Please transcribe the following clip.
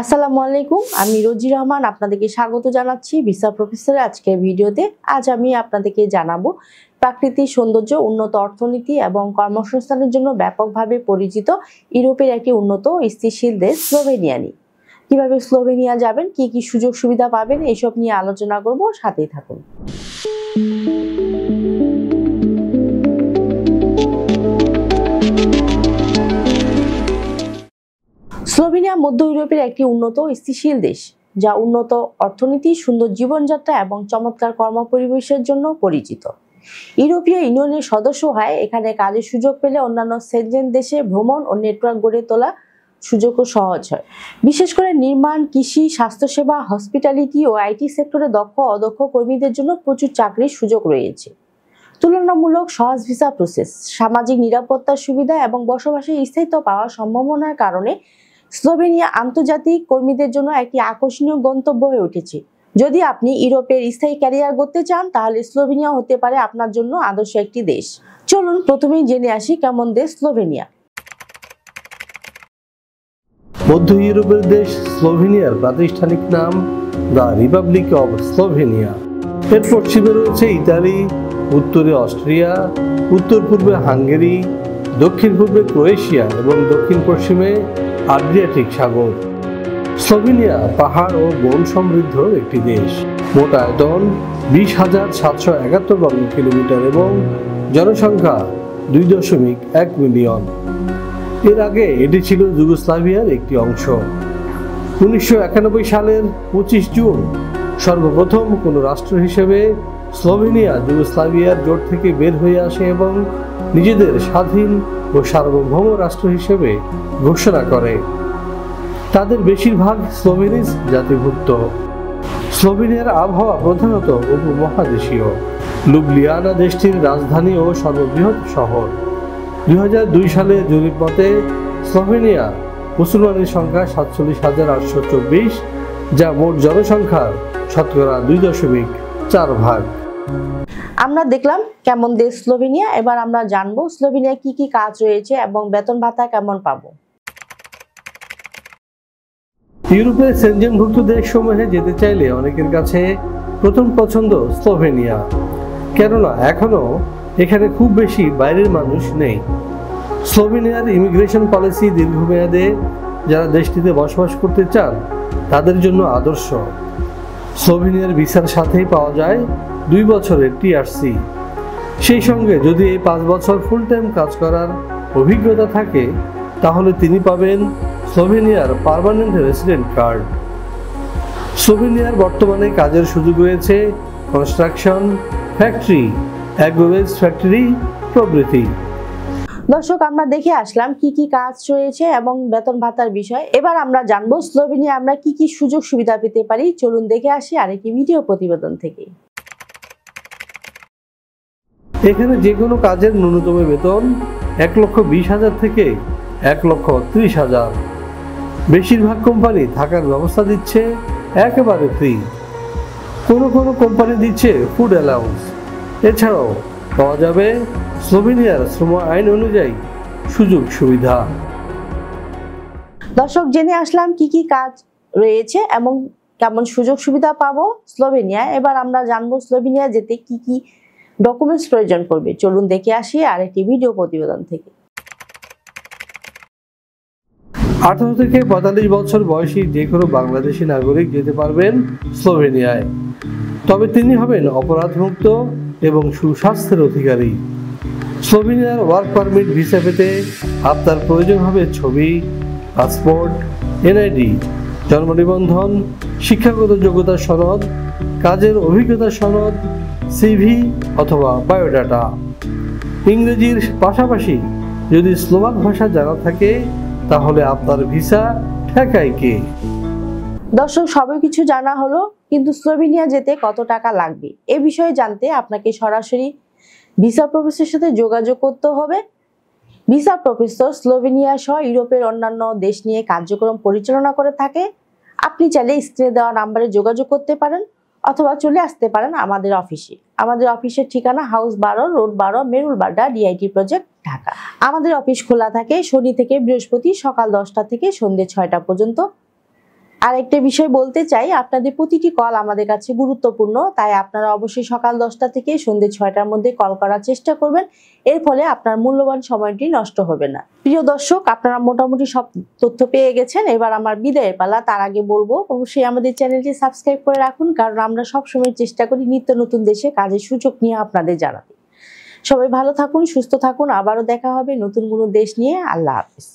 আসসালামু আলাইকুম, আমি রোজি রহমান আপনাদেরকে স্বাগত জানাচ্ছি ভিসা প্রফেসরের আজকের ভিডিওতে। আজ আমি আপনাদেরকে জানাবো প্রাকৃতিক সৌন্দর্য, উন্নত অর্থনীতি এবং কর্মসংস্থানের জন্য ব্যাপকভাবে পরিচিত ইউরোপের একটি উন্নত স্থিতিশীল দেশ স্লোভেনিয়া নিয়ে। কিভাবে স্লোভেনিয়া যাবেন, কি কি সুযোগ সুবিধা পাবেন, এসব নিয়ে আলোচনা করব, সাথেই থাকুন। স্লোভেনিয়া মধ্য ইউরোপের একটি উন্নত স্থিতিশীল দেশ, যা উন্নত অর্থনীতি, সুন্দর জীবনযাত্রা এবং চমৎকার কর্মপরিবেশের জন্য পরিচিত। ইউরোপীয় ইউনিয়নের সদস্য হয় এখানে কাজের সুযোগ পেলে অন্যান্য সেনজেন দেশে ভ্রমণ ও নেটওয়ার্ক গড়ে তোলা সুযোগও সহজ হয়। বিশেষ করে নির্মাণ, কৃষি, স্বাস্থ্যসেবা, হসপিটালিটি ও আইটি সেক্টরে দক্ষ অদক্ষ কর্মীদের জন্য প্রচুর চাকরির সুযোগ রয়েছে। তুলনামূলক সহজ ভিসা প্রসেস, সামাজিক নিরাপত্তার সুবিধা এবং বসবাসের স্থায়িত্ব পাওয়ার সম্ভাবনার কারণে স্লোভেনিয়া আন্তর্জাতিক কর্মীদের জন্য একটি আকর্ষণীয় গন্তব্য হয়ে উঠেছে। যদি আপনি ইউরোপের স্থায়ী ক্যারিয়ার গড়তে চান, তাহলে স্লোভেনিয়া হতে পারে আপনার জন্য আদর্শ একটি দেশ। চলুন প্রথমেই জেনে আসি কেমন দেশ স্লোভেনিয়া। মধ্য ইউরোপের দেশ স্লোভেনিয়ার প্রাতিষ্ঠানিক নাম দ্য রিপাবলিক অব স্লোভেনিয়া। এর পশ্চিমে রয়েছে ইতালি, উত্তরে অস্ট্রিয়া, উত্তর পূর্বে হাঙ্গেরি, দক্ষিণ পূর্বে ক্রোয়েশিয়া এবং দক্ষিণ পশ্চিমে আড্রিয়াটিক সাগর। স্লোভেনিয়া পাহাড় ও বন সমৃদ্ধ একটি দেশ। মোট আয়তন 20,771 বর্গ কিলোমিটার এবং জনসংখ্যা 2.1 মিলিয়ন। এর আগে এটি ছিল যুগোস্লাভিয়ার একটি অংশ। 1991 সালের 25 জুন সর্বপ্রথম কোনো রাষ্ট্র হিসেবে স্লোভেনিয়া যুগোস্লাভিয়ার জোট থেকে বের হয়ে আসে এবং নিজেদের স্বাধীন ও সার্বভৌম রাষ্ট্র হিসেবে ঘোষণা করে। তাদের বেশিরভাগ স্লোভেনিজ জাতিভুক্ত। স্লোভেনিয়ার আবহাওয়া প্রধানত উপমহাদেশীয়। লুবলিয়ানা দেশটির রাজধানী ও সর্ববৃহৎ শহর। 2002 সালে জরিপ মতে স্লোভেনিয়া মুসলমানের সংখ্যা 47,824, যা মোট জনসংখ্যার শতকরা 2.4 ভাগ। আমরা দেখলাম কেমন দেশ স্লোভেনিয়া। এবার আমরা জানবো স্লোভেনিয়া কি কি কাজ রয়েছে এবং বেতন ভাতা কেমন পাবো। ইউরোপের সেনজেনভুক্ত দেশসমূহে যেতে চাইলে অনেকের কাছে প্রথম পছন্দ স্লোভেনিয়া, কেননা এখনো এখানে খুব বেশি বাইরের মানুষ নেই। স্লোভেনিয়ার ইমিগ্রেশন পলিসি দীর্ঘমেয়াদে যারা দেশটিতে বসবাস করতে চান তাদের জন্য আদর্শ। স্লোভেনিয়ার ভিসার সাথেই পাওয়া যায় 2 বছরের টিআরসি। সেই সঙ্গে যদি এই 5 বছর ফুল টাইম কাজ করার অভিজ্ঞতা থাকে, তাহলে তিনি পাবেন স্লোভেনিয়ার পার্মানেন্ট রেসিডেন্ট কার্ড। স্লোভেনিয়ার বর্তমানে কাজের সুযোগ রয়েছে কনস্ট্রাকশন, ফ্যাক্টরি, অ্যাগ্রোওয়েজ ফ্যাক্টরি প্রভৃতি। দর্শক, আমরা দেখে আসলাম কি কি কাজ রয়েছে এবং বেতন ভাতার বিষয়। এবার আমরা জানবো স্লোভেনিয়া আমরা কি কি সুযোগ সুবিধা পেতে পারি। চলুন দেখে আসি আরেকটি ভিডিও প্রতিবেদন থেকে। এখানে যে কোনো কাজের ন্যূনতম বেতন 1,20,000 থেকে 1,30,000। বেশিরভাগ কোম্পানি থাকার ব্যবস্থা দিচ্ছে একেবারে ফ্রি। কোনো কোনো কোম্পানি দিচ্ছে ফুড অ্যালাউন্স। এছাড়াও পাওয়া যাবে স্লোভেনিয়ার শ্রম আইন অনুযায়ী সুযোগ সুবিধা। দর্শক, জেনে আসলাম কি কি কাজ রয়েছে এবং কেমন সুযোগ সুবিধা পাবো স্লোভেনিয়া। এবার আমরা জানবো স্লোভেনিয়া যেতে কি কি ডকুমেন্টস প্রয়োজন পড়বে। চলুন দেখে আসি আরেকটি ভিডিও প্রতিবেদন থেকে। 18 থেকে 45 বছর বয়সী যে কোনো বাংলাদেশি নাগরিক যেতে পারবেন স্লোভেনিয়ায়, তবে তিনি হবেন অপরাধমুক্ত এবং সুস্বাস্থ্যের অধিকারী। স্লোভেনিয়ার ওয়ার্ক পারমিট ভিসা পেতে আপনার প্রয়োজন হবে ছবি, পাসপোর্ট, এনআইডি, জন্ম নিবন্ধন, শিক্ষাগত যোগ্যতার সনদ, কাজের অভিজ্ঞতার সনদ, সিভি অথবা বায়োডাটা। ইংরেজির পাশাপাশি যদি স্লোভাক ভাষা জানা থাকে, তাহলে আপনার ভিসা ঠেকায় কে? দর্শক, সবই কিছু জানা হলো, কিন্তু স্লোভেনিয়া যেতে কত টাকা লাগবে এ বিষয়ে জানতে আপনাকে সরাসরি ভিসা প্রফেসরের সাথে যোগাযোগ করতে হবে। ভিসা প্রফেসর স্লোভেনিয়া সহ ইউরোপের অন্যান্য দেশ নিয়ে কার্যক্রম পরিচালনা করে থাকে। আপনি চাইলে স্ক্রিনে দেওয়া নাম্বারে যোগাযোগ করতে পারেন অথবা চলে আসতে পারেন আমাদের অফিসে। আমাদের অফিসের ঠিকানা house 12, road 12, Merul Badda, DIT project, Dhaka. আমাদের অফিস খোলা থাকে শনি থেকে বৃহস্পতি সকাল 10টা থেকে সন্ধ্যে 6টা পর্যন্ত। আর একটা বিষয় বলতে চাই, আপনাদের প্রতিটি কল আমাদের কাছে গুরুত্বপূর্ণ, তাই আপনারা অবশ্যই সকাল 10টা থেকে সন্ধ্যে 6টার মধ্যে কল করার চেষ্টা করবেন। এর ফলে আপনার মূল্যবান সময়টি নষ্ট হবে না। প্রিয় দর্শক, আপনারা মোটামুটি সব তথ্য পেয়ে গেছেন। এবার আমার বিদায়ের পালা। তার আগে বলবো অবশ্যই আমাদের চ্যানেলটি সাবস্ক্রাইব করে রাখুন, কারণ আমরা সবসময় চেষ্টা করি নিত্য নতুন দেশে কাজের সুযোগ নিয়ে আপনাদের জানাতে। সবাই ভালো থাকুন, সুস্থ থাকুন। আবারও দেখা হবে নতুন কোনো দেশ নিয়ে। আল্লাহ হাফেজ।